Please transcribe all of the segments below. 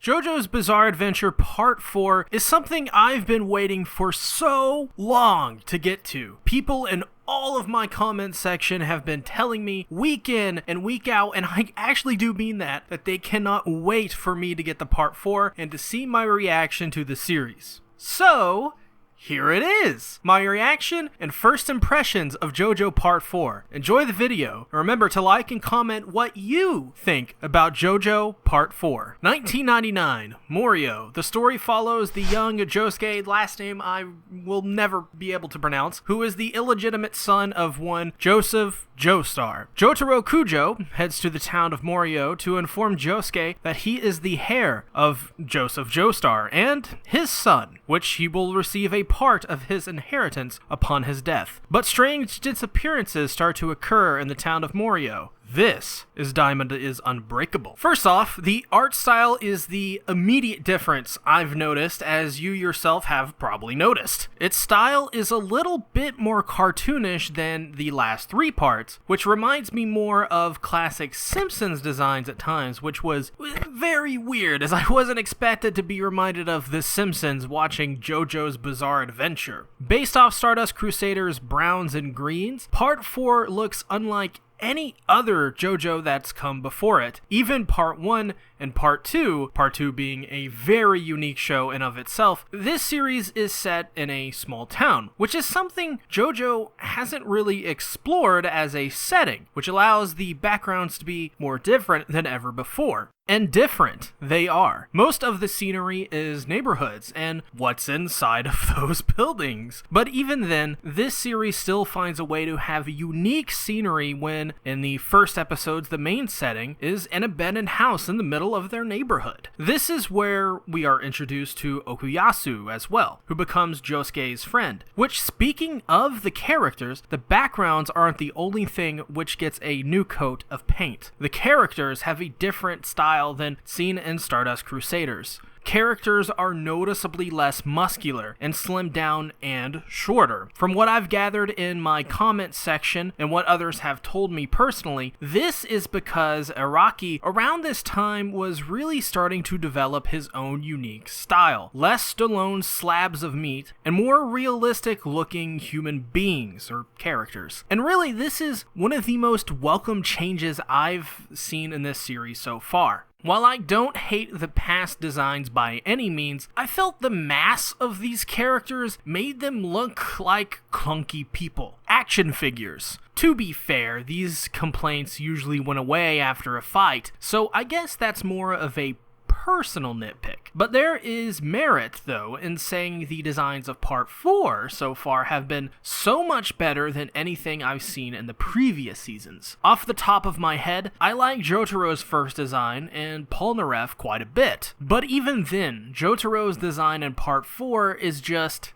JoJo's Bizarre Adventure Part 4 is something I've been waiting for so long to get to. People in all of my comment section have been telling me week in and week out, and I actually do mean that they cannot wait for me to get the Part 4 and to see my reaction to the series. So, here it is! My reaction and first impressions of JoJo Part 4. Enjoy the video. Remember to like and comment what you think about JoJo Part 4. 1999, Morio. The story follows the young Josuke, last name I will never be able to pronounce, who is the illegitimate son of one Joseph Joestar. Jotaro Kujo heads to the town of Morio to inform Josuke that he is the heir of Joseph Joestar and his son, which he will receive a part of his inheritance upon his death. But strange disappearances start to occur in the town of Morio. This is Diamond is Unbreakable. First off, the art style is the immediate difference I've noticed, as you yourself have probably noticed. Its style is a little bit more cartoonish than the last three parts, which reminds me more of classic Simpsons designs at times, which was very weird, as I wasn't expected to be reminded of The Simpsons watching JoJo's Bizarre Adventure. Based off Stardust Crusaders' browns and greens, Part 4 looks unlike any other JoJo that's come before it. Even Part 1 and Part 2 being a very unique show in of itself, this series is set in a small town, which is something JoJo hasn't really explored as a setting, which allows the backgrounds to be more different than ever before. And different they are. Most of the scenery is neighborhoods and what's inside of those buildings. But even then, this series still finds a way to have unique scenery when, in the first episodes, the main setting is an abandoned house in the middle of their neighborhood. This is where we are introduced to Okuyasu as well, who becomes Josuke's friend. Which, speaking of the characters, the backgrounds aren't the only thing which gets a new coat of paint. The characters have a different style than seen in Stardust Crusaders. Characters are noticeably less muscular and slimmed down and shorter. From what I've gathered in my comment section and what others have told me personally, this is because Araki around this time was really starting to develop his own unique style. Less Stallone slabs of meat and more realistic looking human beings or characters. And really, this is one of the most welcome changes I've seen in this series so far. While I don't hate the past designs by any means, I felt the mass of these characters made them look like clunky people. Action figures. To be fair, these complaints usually went away after a fight, so I guess that's more of a personal nitpick. But there is merit, though, in saying the designs of Part 4 so far have been so much better than anything I've seen in the previous seasons. Off the top of my head, I like Jotaro's first design and Polnareff quite a bit. But even then, Jotaro's design in Part 4 is just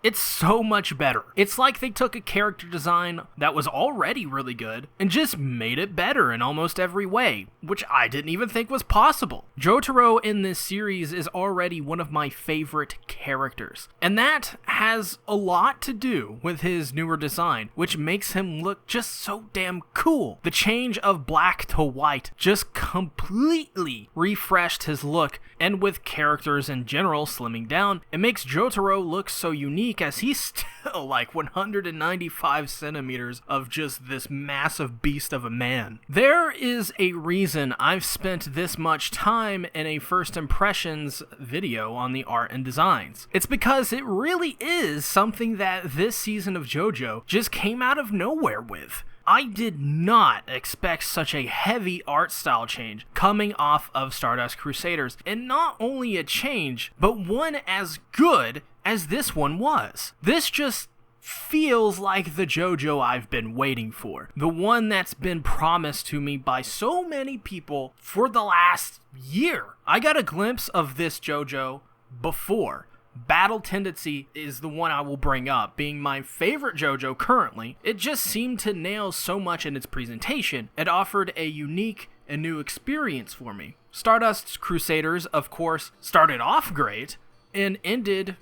it's so much better. It's like they took a character design that was already really good and just made it better in almost every way, which I didn't even think was possible. Jotaro in this series is already one of my favorite characters, and that has a lot to do with his newer design, which makes him look just so damn cool. The change of black to white just completely refreshed his look, and with characters in general slimming down, it makes Jotaro look so unique, as he's still like 195 centimeters of just this massive beast of a man. There is a reason I've spent this much time in a first impressions video on the art and designs. It's because it really is something that this season of JoJo just came out of nowhere with. I did not expect such a heavy art style change coming off of Stardust Crusaders, and not only a change, but one as good as this one was. This just feels like the JoJo I've been waiting for. The one that's been promised to me by so many people for the last year. I got a glimpse of this JoJo before. Battle Tendency is the one I will bring up, being my favorite JoJo currently. It just seemed to nail so much in its presentation. It offered a unique and new experience for me. Stardust Crusaders, of course, started off great and ended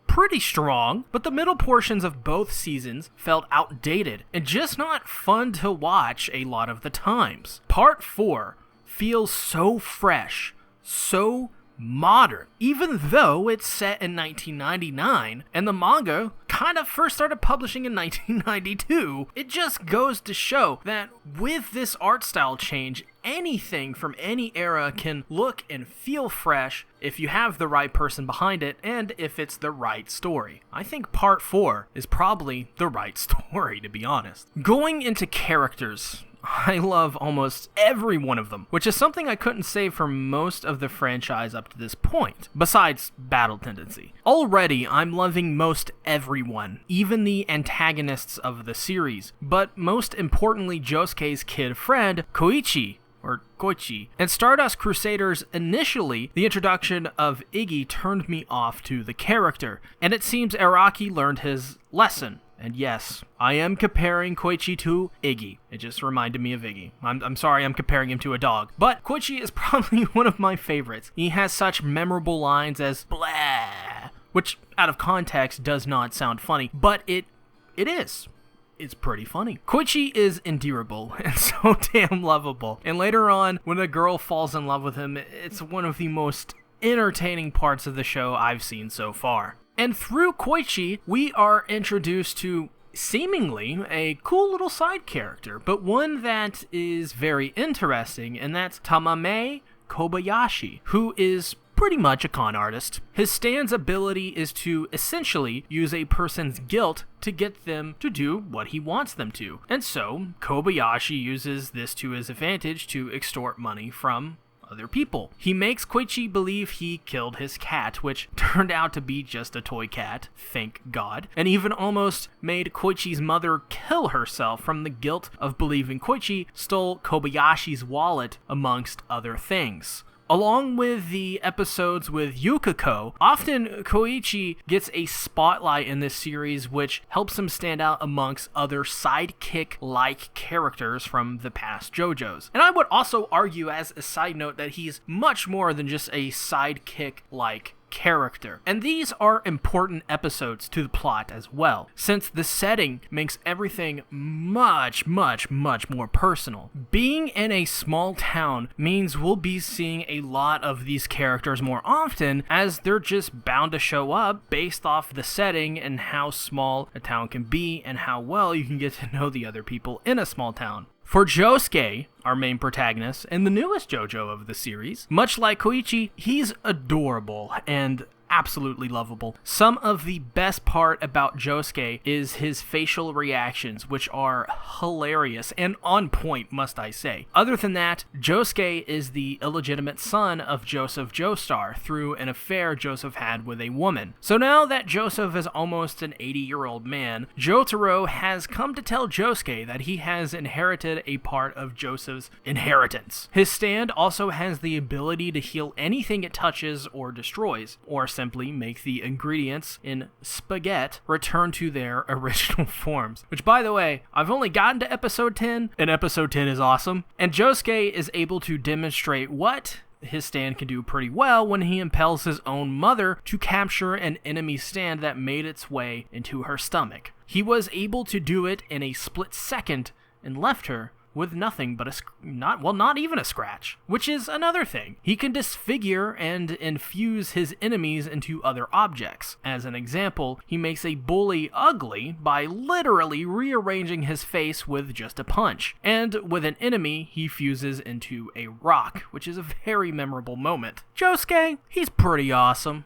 pretty strong, but the middle portions of both seasons felt outdated and just not fun to watch a lot of the times. Part 4 feels so fresh, so modern, even though it's set in 1999 and the manga kind of first started publishing in 1992. It just goes to show that with this art style change, anything from any era can look and feel fresh if you have the right person behind it and if it's the right story. I think part 4 is probably the right story, to be honest. Going into characters, I love almost every one of them, which is something I couldn't say for most of the franchise up to this point, besides battle tendency. Already, I'm loving most everyone, even the antagonists of the series, but most importantly Josuke's kid friend, Koichi, or Koichi. And Stardust Crusaders, initially, the introduction of Iggy turned me off to the character, and it seems Araki learned his lesson. And yes, I am comparing Koichi to Iggy. It just reminded me of Iggy. I'm sorry I'm comparing him to a dog. But Koichi is probably one of my favorites. He has such memorable lines as blah, which out of context does not sound funny, but it is. It's pretty funny. Koichi is endearable and so damn lovable. And later on, when a girl falls in love with him, it's one of the most entertaining parts of the show I've seen so far. And through Koichi, we are introduced to seemingly a cool little side character, but one that is very interesting, and that's Tamame Kobayashi, who is pretty much a con artist. His stand's ability is to essentially use a person's guilt to get them to do what he wants them to. And so, Kobayashi uses this to his advantage to extort money from other people. He makes Koichi believe he killed his cat, which turned out to be just a toy cat, thank God, and even almost made Koichi's mother kill herself from the guilt of believing Koichi stole Kobayashi's wallet, amongst other things. Along with the episodes with Yukiko, often Koichi gets a spotlight in this series which helps him stand out amongst other sidekick-like characters from the past JoJos. And I would also argue as a side note that he's much more than just a sidekick-like character. And these are important episodes to the plot as well, since the setting makes everything much more personal. Being in a small town means we'll be seeing a lot of these characters more often, as they're just bound to show up based off the setting and how small a town can be and how well you can get to know the other people in a small town. For Josuke, our main protagonist, and the newest JoJo of the series, much like Koichi, he's adorable and absolutely lovable. Some of the best part about Josuke is his facial reactions, which are hilarious and on point, must I say. Other than that, Josuke is the illegitimate son of Joseph Joestar through an affair Joseph had with a woman. So now that Joseph is almost an 80-year-old man, Jotaro has come to tell Josuke that he has inherited a part of Joseph's inheritance. His stand also has the ability to heal anything it touches or destroys, or simply make the ingredients in spaghetti return to their original forms. Which, by the way, I've only gotten to episode 10, and episode 10 is awesome. And Josuke is able to demonstrate what his stand can do pretty well when he impels his own mother to capture an enemy stand that made its way into her stomach. He was able to do it in a split second and left her with nothing but not even a scratch, which is another thing. He can disfigure and infuse his enemies into other objects. As an example, he makes a bully ugly by literally rearranging his face with just a punch. And with an enemy, he fuses into a rock, which is a very memorable moment. Josuke, he's pretty awesome.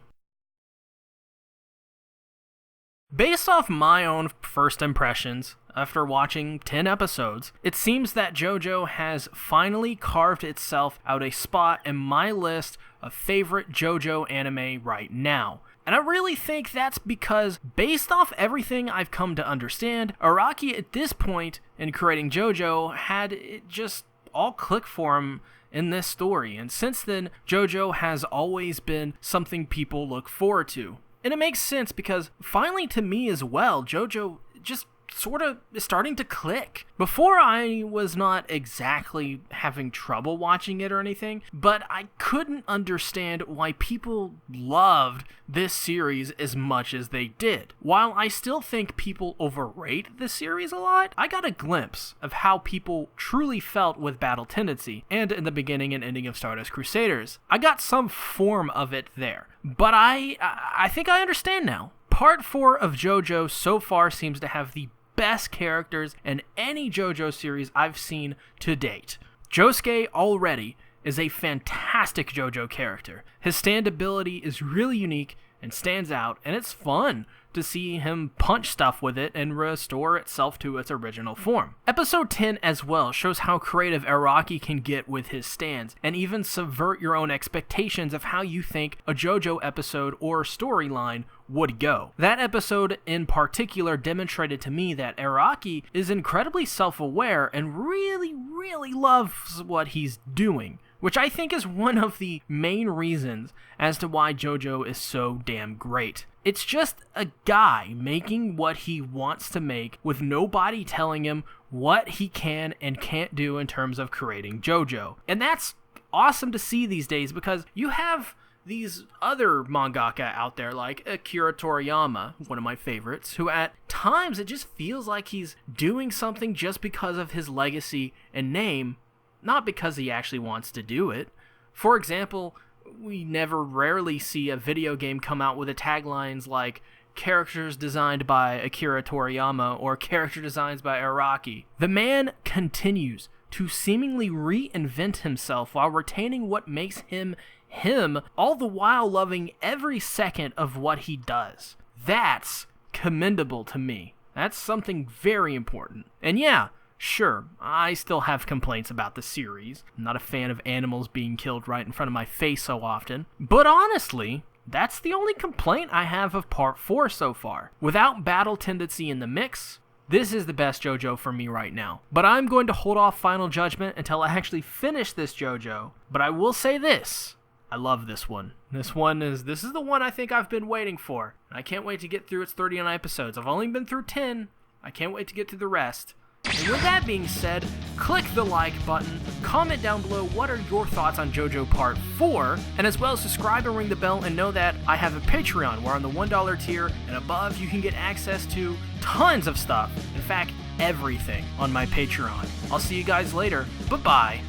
Based off my own first impressions, after watching 10 episodes, it seems that JoJo has finally carved itself out a spot in my list of favorite JoJo anime right now. And I really think that's because, based off everything I've come to understand, Araki at this point in creating JoJo had it just all click for him in this story. And since then, JoJo has always been something people look forward to. And it makes sense because, finally to me as well, JoJo just sort of starting to click. Before, I was not exactly having trouble watching it or anything, but I couldn't understand why people loved this series as much as they did. While I still think people overrate the series a lot, I got a glimpse of how people truly felt with Battle Tendency and in the beginning and ending of Stardust Crusaders. I got some form of it there, but I think I understand now. Part 4 of Jojo so far seems to have the best characters in any Jojo series I've seen to date. Josuke already is a fantastic Jojo character. His stand ability is really unique and stands out, and it's fun to see him punch stuff with it and restore itself to its original form. Episode 10 as well shows how creative Araki can get with his stands, and even subvert your own expectations of how you think a JoJo episode or storyline would go. That episode in particular demonstrated to me that Araki is incredibly self-aware and really loves what he's doing, which I think is one of the main reasons as to why JoJo is so damn great. It's just a guy making what he wants to make with nobody telling him what he can and can't do in terms of creating JoJo. And that's awesome to see these days, because you have these other mangaka out there like Akira Toriyama, one of my favorites, who at times it just feels like he's doing something just because of his legacy and name, not because he actually wants to do it. For example, we rarely see a video game come out with a taglines like characters designed by Akira Toriyama or character designs by Araki. The man continues to seemingly reinvent himself while retaining what makes him him, all the while loving every second of what he does. That's commendable to me. That's something very important. And yeah, sure, I still have complaints about the series. I'm not a fan of animals being killed right in front of my face so often. But honestly, that's the only complaint I have of Part 4 so far. Without Battle Tendency in the mix, this is the best JoJo for me right now. But I'm going to hold off final judgment until I actually finish this JoJo. But I will say this. I love this one. This is the one I think I've been waiting for. I can't wait to get through its 39 episodes. I've only been through 10. I can't wait to get through the rest. And with that being said, click the like button, comment down below what are your thoughts on JoJo Part 4, and as well as subscribe and ring the bell and know that I have a Patreon where on the $1 tier and above you can get access to tons of stuff. In fact, everything on my Patreon. I'll see you guys later. Bye-bye.